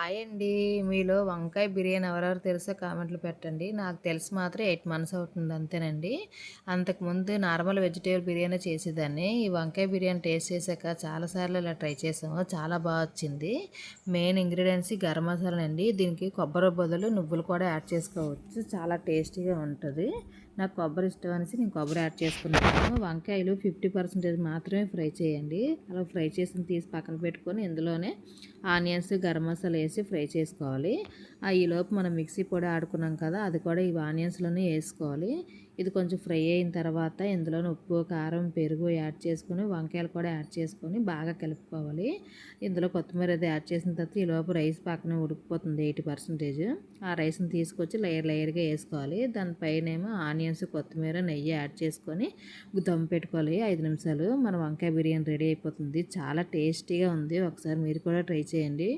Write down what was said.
Hi అండి. మీలో వంకాయ బిర్యానీ ఎవరెవరు తెలుసో కామెంట్లు పెట్టండి. నాకు తెలిసి మాత్రం 8 మంత్స్ అవుతుంది అంతేనండి. అంతకుముందు నార్మల్ వెజిటేబుల్ బిర్యానీ చేసేదాన్ని. ఈ వంకాయ బిర్యానీ టేస్ట్ చేశాక చాలా సార్లు ఇలా ట్రై చేసాము. చాలా బాగా వచ్చింది. మెయిన్ ఇంగ్రీడియంట్స్ గరం మసాలా అండి. దీనికి కొబ్బరి బదులు నువ్వులు కూడా యాడ్ చేసుకోవచ్చు. చాలా టేస్టీగా ఉంటుంది. నాకు కొబ్బరి ఇష్టం అనేసి నేను కొబ్బరి యాడ్ చేసుకున్నాను. వంకాయలు 50% మాత్రమే ఫ్రై చేయండి. అలా ఫ్రై చేసి తీసి పక్కన పెట్టుకొని ఇందులోనే ఆనియన్స్ గరం మసాలా వేసి ఫ్రై చేసుకోవాలి. ఈలోపు మనం మిక్సీ పొడి ఆడుకున్నాం కదా, అది కూడా ఈ ఆనియన్స్లోనే వేసుకోవాలి. ఇది కొంచెం ఫ్రై అయిన తర్వాత ఇందులోనే ఉప్పు కారం పెరుగు యాడ్ చేసుకొని వంకాయలు కూడా యాడ్ చేసుకొని బాగా కలుపుకోవాలి. ఇందులో కొత్తిమీర అది యాడ్ చేసిన తర్వాత ఈలోపు రైస్ పక్కన ఉడికిపోతుంది 80%. ఆ రైస్ని తీసుకొచ్చి లేయర్ లేయర్గా వేసుకోవాలి. దానిపైన ఏమో ఆనియన్స్ కొత్తిమీర నెయ్యి యాడ్ చేసుకొని దమ్ పెట్టుకోవాలి 5 నిమిషాలు. మన వంకాయ బిర్యానీ రెడీ అయిపోతుంది. చాలా టేస్టీగా ఉంది. ఒకసారి మీరు కూడా ట్రై చేయండి.